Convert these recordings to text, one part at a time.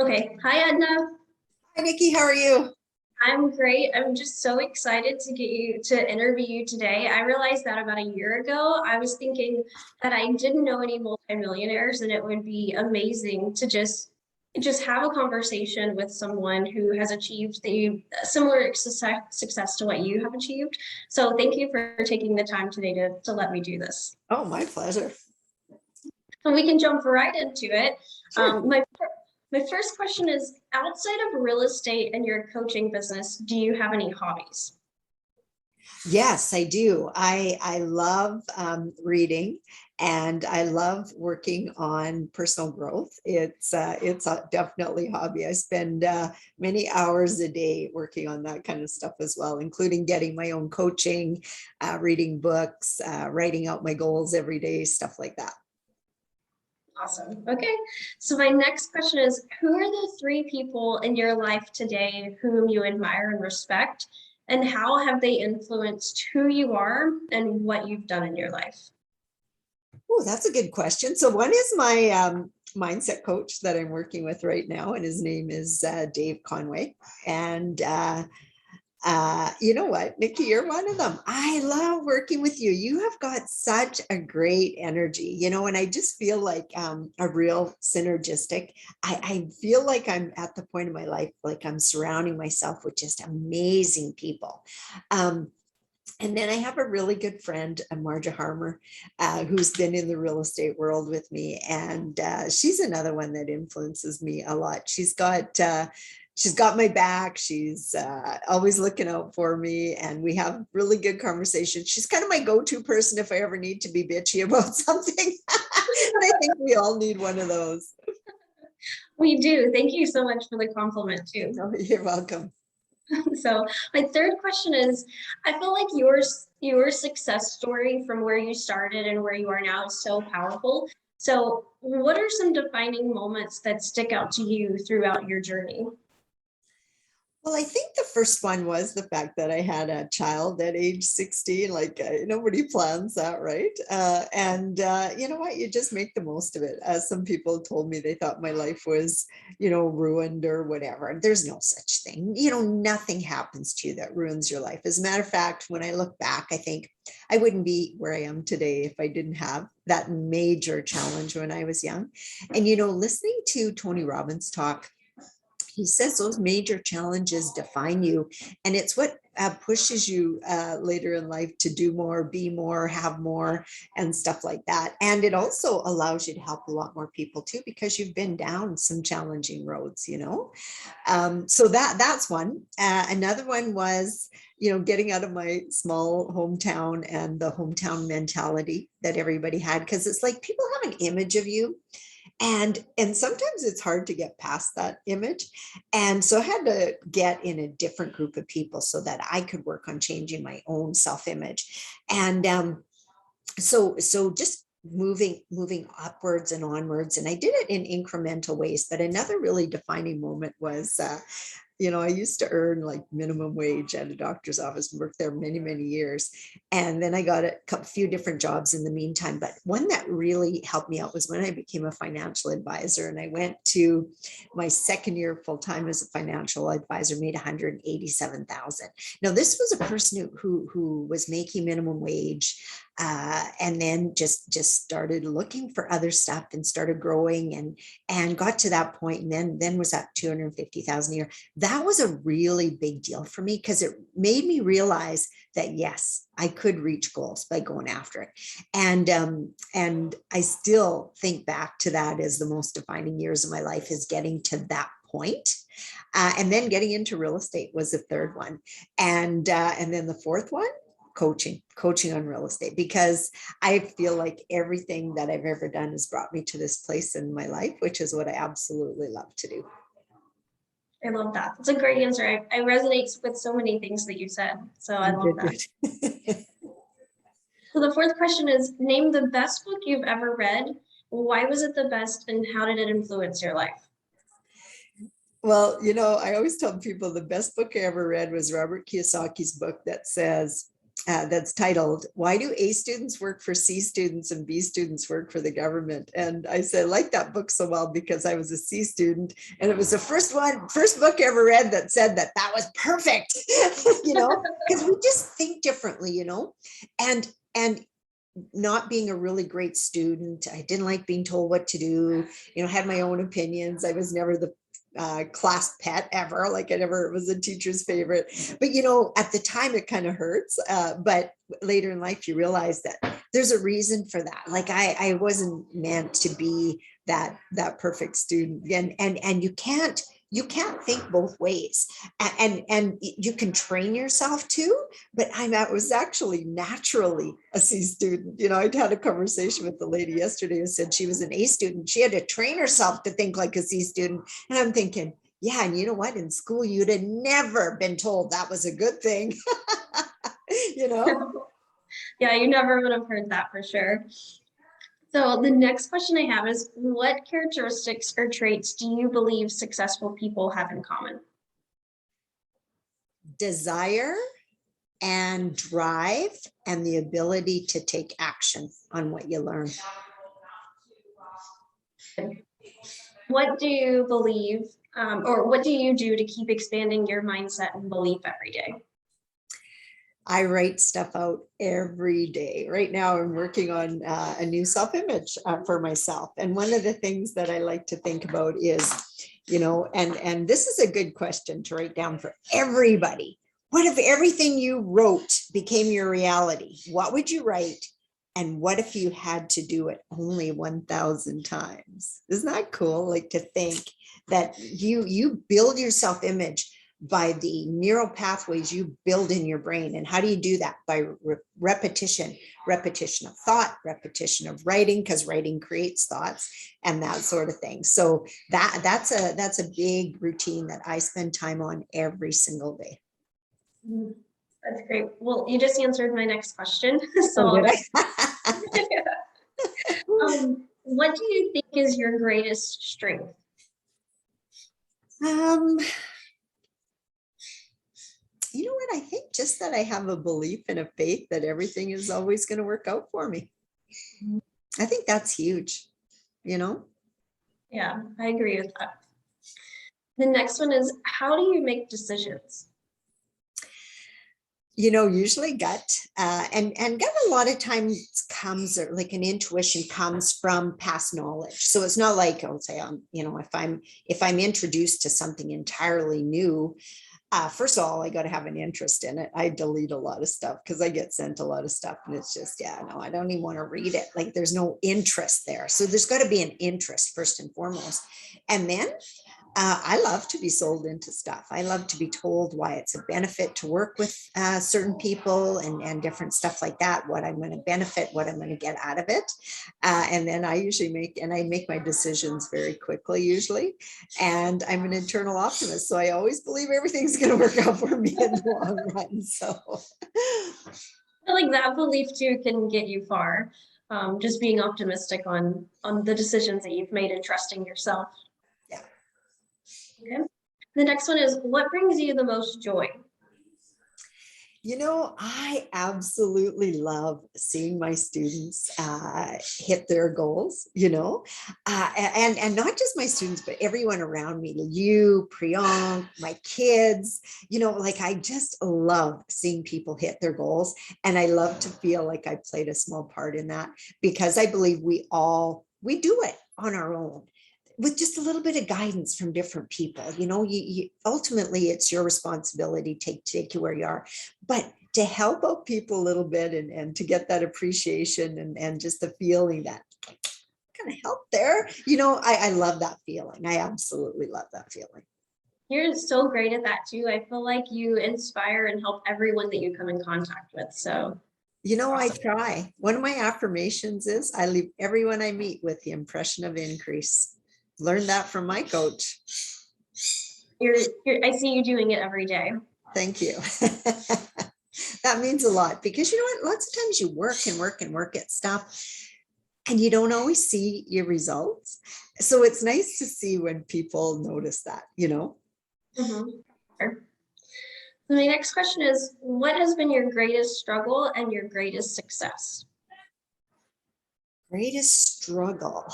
Okay. Hi, Edna. Hi, Nikki. How are you? I'm great. I'm just so excited to get you to interview you today. I realized that about a year ago. I was thinking that I didn't know any multimillionaires, and it would be amazing to just have a conversation with someone who has achieved the similar success to what you have achieved. So thank you for taking the time today to let me do this. Oh, my pleasure. And we can jump right into it. Sure. My first question is, outside of real estate and your coaching business, do you have any hobbies? Yes, I do. I love reading, and I love working on personal growth. It's definitely a hobby. I spend many hours a day working on that kind of stuff as well, including getting my own coaching, reading books, writing out my goals every day, stuff like that. Awesome. Okay. So my next question is, who are the three people in your life today whom you admire and respect, and how have they influenced who you are and what you've done in your life? Oh, that's a good question. So one is my mindset coach that I'm working with right now, and his name is Dave Conway. And you know what, Nikki, you're one of them. I love working with you. You have got such a great energy, and I just feel like a real synergistic. I feel like I'm at the point in my life, like I'm surrounding myself with just amazing people. And then I have a really good friend, Marja Harmer, who's been in the real estate world with me. And she's another one that influences me a lot. She's got my back. She's always looking out for me. And we have really good conversations. She's kind of my go-to person if I ever need to be bitchy about something. And I think we all need one of those. We do. Thank you so much for the compliment too. Oh, you're welcome. So my third question is, I feel like your success story from where you started and where you are now is so powerful. So what are some defining moments that stick out to you throughout your journey? Well, I think the first one was the fact that I had a child at age 16. Like nobody plans that, right? And you know what? You just make the most of it. As some people told me, they thought my life was, ruined or whatever. There's no such thing. Nothing happens to you that ruins your life. As a matter of fact, when I look back, I think I wouldn't be where I am today if I didn't have that major challenge when I was young. And, listening to Tony Robbins talk, he says those major challenges define you, and it's what pushes you later in life to do more, be more, have more, and stuff like that. And it also allows you to help a lot more people too, because you've been down some challenging roads. So that's one. Another one was, getting out of my small hometown and the hometown mentality that everybody had, because it's like people have an image of you, and sometimes it's hard to get past that image. And so I had to get in a different group of people so that I could work on changing my own self-image. And so just moving upwards and onwards, and I did it in incremental ways. But another really defining moment was I used to earn like minimum wage at a doctor's office and worked there many, many years. And then I got a few different jobs in the meantime. But one that really helped me out was when I became a financial advisor. And I went to my second year full time as a financial advisor, made $187,000. Now, this was a person who was making minimum wage. And then just started looking for other stuff and started growing and got to that point, and then was at 250,000 a year. That was a really big deal for me, because it made me realize that yes, I could reach goals by going after it. And I still think back to that as the most defining years of my life, is getting to that point. And then getting into real estate was the third one. And then the fourth one, coaching on real estate, because I feel like everything that I've ever done has brought me to this place in my life, which is what I absolutely love to do. I love that. It's a great answer. I resonate with so many things that you said. So I love that. So the fourth question is, name the best book you've ever read. Why was it the best, and how did it influence your life? Well, I always tell people the best book I ever read was Robert Kiyosaki's book that says, that's titled, "Why do A students work for C students and B students work for the government?" And I said, I like that book so well because I was a C student, and it was the first book I ever read that said that was perfect, because we just think differently, and not being a really great student. I didn't like being told what to do, had my own opinions. I was never the class pet ever, like I never was a teacher's favorite, but at the time it kind of hurts, but later in life you realize that there's a reason for that. Like I wasn't meant to be that perfect student, and you can't think both ways, and you can train yourself to, but I was actually naturally a C student. I'd had a conversation with the lady yesterday who said she was an A student. She had to train herself to think like a C student. And I'm thinking, yeah, and you know what? In school, you'd have never been told that was a good thing. Yeah, you never would have heard that for sure. So the next question I have is, what characteristics or traits do you believe successful people have in common? Desire and drive, and the ability to take action on what you learn. What do you believe, or what do you do to keep expanding your mindset and belief every day? I write stuff out every day. Right now, I'm working on a new self-image for myself. And one of the things that I like to think about is, and this is a good question to write down for everybody. What if everything you wrote became your reality? What would you write? And what if you had to do it only 1,000 times? Isn't that cool? Like, to think that you build your self-image by the neural pathways you build in your brain. And how do you do that? By repetition of thought, repetition of writing, because writing creates thoughts, and that sort of thing. So that's a big routine that I spend time on every single day. That's great. Well, you just answered my next question. So what do you think is your greatest strength? You know what? I think just that I have a belief and a faith that everything is always going to work out for me. I think that's huge, Yeah, I agree with that. The next one is, how do you make decisions? Usually gut, and gut a lot of times comes, or like an intuition comes from past knowledge. So it's not like, I'll say, if I'm introduced to something entirely new, first of all, I got to have an interest in it. I delete a lot of stuff because I get sent a lot of stuff, and it's just, no, I don't even want to read it. Like, there's no interest there. So there's got to be an interest first and foremost. And then I love to be sold into stuff. I love to be told why it's a benefit to work with certain people and different stuff like that, what I'm going to benefit, what I'm going to get out of it. And then I usually make my decisions very quickly usually. And I'm an internal optimist. So I always believe everything's going to work out for me in the long run. So I feel like that belief too can get you far. Just being optimistic on the decisions that you've made and trusting yourself. Yeah. Okay. The next one is, what brings you the most joy? I absolutely love seeing my students hit their goals, and not just my students, but everyone around me, you, Priyank, my kids, like, I just love seeing people hit their goals. And I love to feel like I played a small part in that, because I believe we do it on our own, with just a little bit of guidance from different people. You ultimately, it's your responsibility to take you where you are, but to help out people a little bit, and to get that appreciation and just the feeling that kind of help there. I love that feeling. I absolutely love that feeling. You're so great at that too. I feel like you inspire and help everyone that you come in contact with. So I try. One of my affirmations is, I leave everyone I meet with the impression of increase. Learned that from my coach. I see you doing it every day. Thank you. That means a lot, because lots of times you work and work and work at stuff, and you don't always see your results. So it's nice to see when people notice that, Mm-hmm. Sure. My next question is, what has been your greatest struggle and your greatest success? Greatest struggle.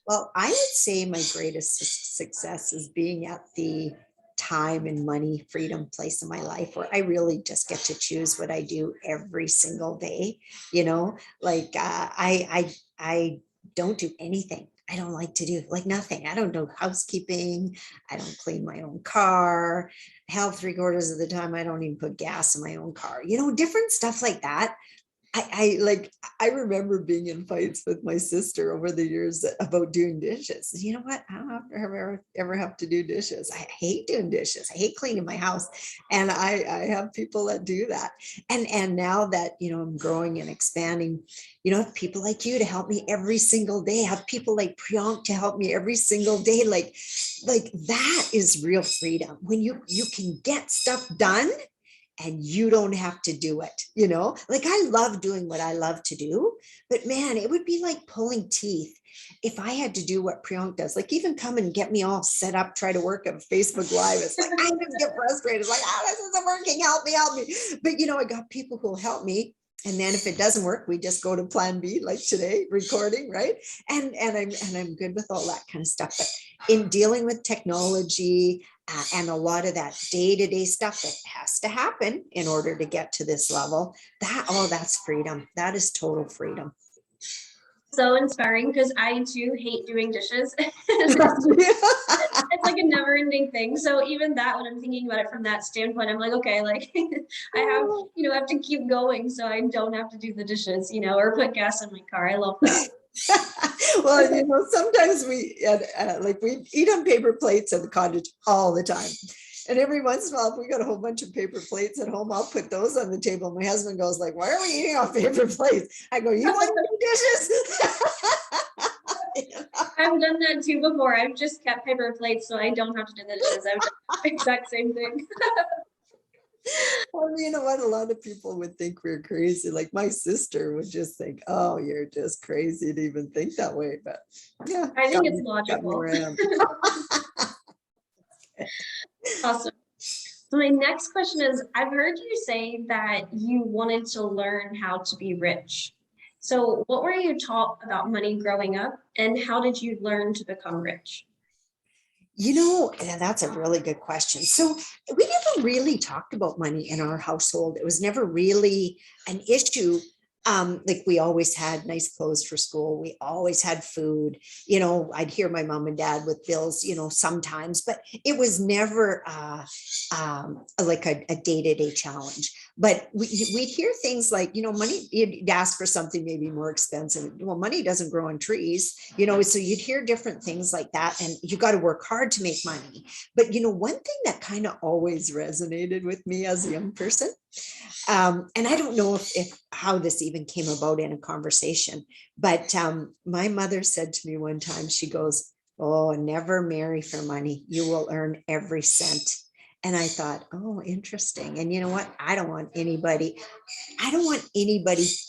Well, I would say my greatest success is being at the time and money freedom place in my life where I really just get to choose what I do every single day. Like I don't do anything I don't like to do, like nothing. I don't do housekeeping. I don't clean my own car. Hell, 3/4 of the time I don't even put gas in my own car. Different stuff like that. I remember being in fights with my sister over the years about doing dishes. You know what? I don't ever have to do dishes. I hate doing dishes. I hate cleaning my house. And I have people that do that. And now that, I'm growing and expanding, I have people like you to help me every single day. I have people like Priyank to help me every single day. Like that is real freedom when you can get stuff done and you don't have to do it. Like I love doing what I love to do, but man, it would be like pulling teeth if I had to do what Priyank does, like even come and get me all set up, try to work a Facebook Live. It's like, I just get frustrated. It's like, this isn't working. Help me. But I got people who will help me. And then if it doesn't work, we just go to plan B, like today, recording, right? And I'm good with all that kind of stuff. But in dealing with technology, and a lot of that day-to-day stuff that has to happen in order to get to this level, that's freedom. That is total freedom. So inspiring, because I too hate doing dishes. It's like a never ending thing. So even that, when I'm thinking about it from that standpoint, I'm like, okay, like I have to keep going so I don't have to do the dishes, or put gas in my car. I love that. Well, sometimes we eat on paper plates at the cottage all the time. And every once in a while, if we got a whole bunch of paper plates at home, I'll put those on the table. My husband goes like, why are we eating off paper plates? I go, you want to do dishes? I've done that too before. I've just kept paper plates so I don't have to do the dishes. I've done the exact same thing. Well, you know what? A lot of people would think we're crazy. Like my sister would just think, oh, you're just crazy to even think that way. But yeah, I think it's logical. Awesome. So my next question is, I've heard you say that you wanted to learn how to be rich. So what were you taught about money growing up, and how did you learn to become rich? That's a really good question. So we never really talked about money in our household. It was never really an issue. Like we always had nice clothes for school. We always had food. I'd hear my mom and dad with bills, sometimes, but it was never like a day-to-day challenge. But we'd hear things like, money, you'd ask for something maybe more expensive. Well, money doesn't grow on trees, so you'd hear different things like that. And you got to work hard to make money. But, one thing that kind of always resonated with me as a young person, and I don't know if how this even came about in a conversation, but my mother said to me one time, she goes, oh, never marry for money. You will earn every cent. And I thought, oh, interesting. And you know what? I don't want anybody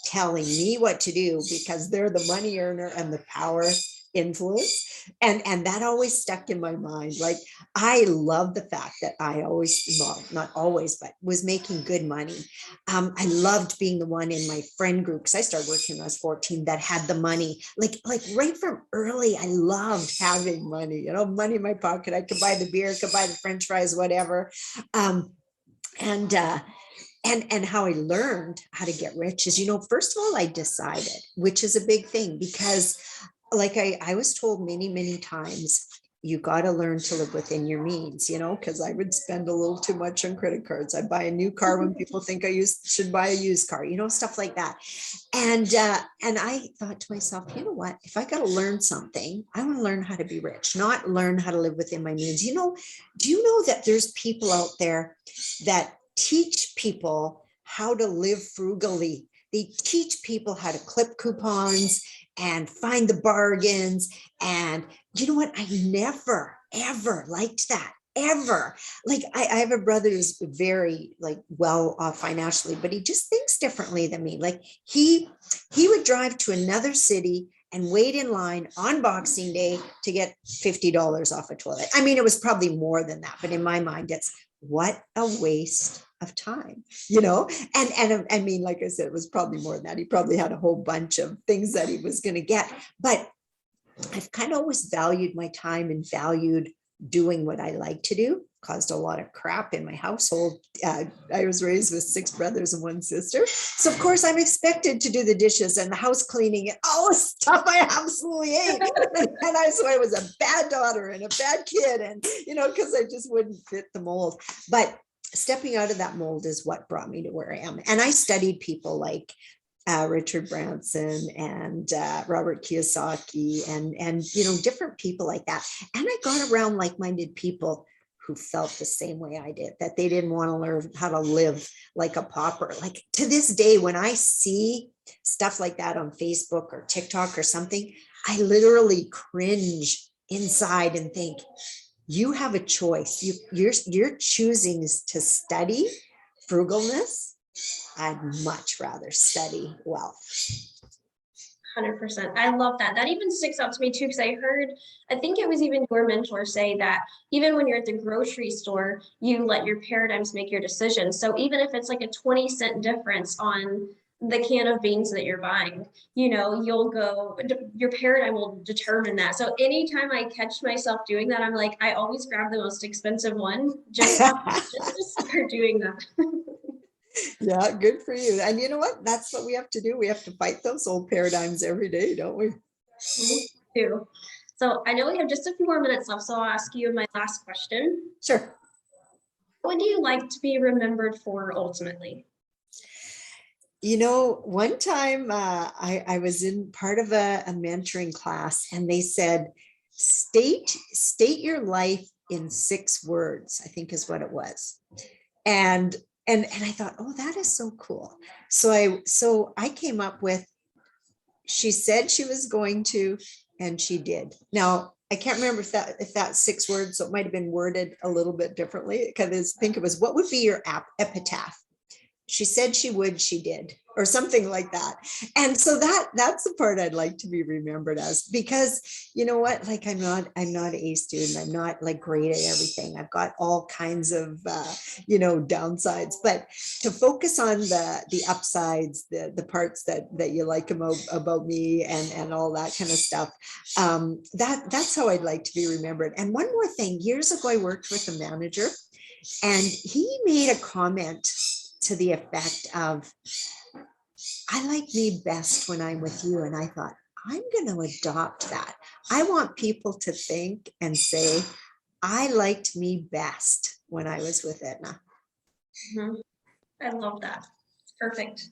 telling me what to do because they're the money earner and the power influence. And that always stuck in my mind. Like I love the fact that I always, well, not always, but was making good money. I loved being the one in my friend group because I started working when I was 14 that had the money. Like right from early, I loved having money, money in my pocket. I could buy the beer, could buy the French fries, whatever. And how I learned how to get rich is, first of all, I decided, which is a big thing because like I was told many, many times, you got to learn to live within your means, because I would spend a little too much on credit cards. I buy a new car when people think should buy a used car, stuff like that. And I thought to myself, you know what, if I got to learn something, I want to learn how to be rich, not learn how to live within my means. Do you know that there's people out there that teach people how to live frugally? They teach people how to clip coupons and find the bargains. And you know what? I never, ever liked that. Ever. Like I have a brother who's very well off financially, but he just thinks differently than me. Like he would drive to another city and wait in line on Boxing Day to get $50 off a toilet. I mean, it was probably more than that, but in my mind, it's what a waste of time, and I mean, like I said, it was probably more than that. He probably had a whole bunch of things that he was going to get, but I've kind of always valued my time and valued doing what I like to do. Caused a lot of crap in my household. I was raised with 6 brothers and 1 sister. So of course I'm expected to do the dishes and the house cleaning and all the stuff I absolutely hate. And I swear I was a bad daughter and a bad kid. And, because I just wouldn't fit the mold. But stepping out of that mold is what brought me to where I am. And I studied people like Richard Branson and Robert Kiyosaki and different people like that. And I got around like-minded people who felt the same way I did, that they didn't want to learn how to live like a pauper. Like to this day, when I see stuff like that on Facebook or TikTok or something, I literally cringe inside and think, you have a choice. You're choosing to study frugalness. I'd much rather study wealth. 100%. I love that. That even sticks out to me too, because I think it was even your mentor say that even when you're at the grocery store, you let your paradigms make your decisions. So even if it's like a 20-cent difference on the can of beans that you're buying, you'll go, your paradigm will determine that. So anytime I catch myself doing that, I'm like, I always grab the most expensive one just to start doing that. Yeah, good for you. And you know what? That's what we have to do. We have to fight those old paradigms every day, don't we? Me too. So I know we have just a few more minutes left, so I'll ask you my last question. Sure. What would you like to be remembered for ultimately? One time I was in part of a mentoring class, and they said, state your life in 6 words, I think is what it was. And I thought, oh, that is so cool. So I came up with, she said she was going to, and she did. Now, I can't remember if that's 6 words, so it might have been worded a little bit differently, because I think it was, what would be your epitaph? She said she would, she did, or something like that. And so that's the part I'd like to be remembered as, because you know what, like I'm not an A student. I'm not like great at everything. I've got all kinds of, downsides, but to focus on the upsides, the parts that you like about me and all that kind of stuff. That's how I'd like to be remembered. And one more thing, years ago, I worked with a manager, and he made a comment to the effect of, I like me best when I'm with you. And I thought, I'm going to adopt that. I want people to think and say, I liked me best when I was with Edna. Mm-hmm. I love that. It's perfect.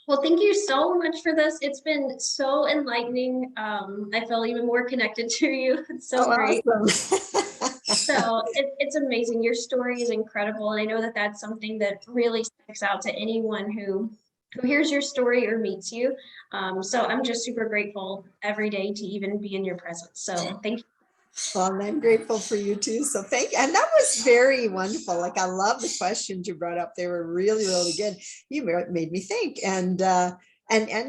Well, thank you so much for this. It's been so enlightening. I feel even more connected to you. It's so great. Awesome. So it's amazing. Your story is incredible. And I know that that's something that really sticks out to anyone who hears your story or meets you. So I'm just super grateful every day to even be in your presence. So thank you. Well, and I'm grateful for you too. So and that was very wonderful. Like, I love the questions you brought up. They were really, really good. You made me think, and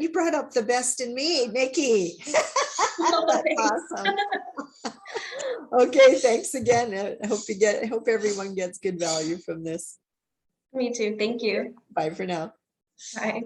you brought up the best in me, Nikki. That's awesome. Okay, thanks again. I hope everyone gets good value from this. Me too. Thank you. Bye for now. Bye.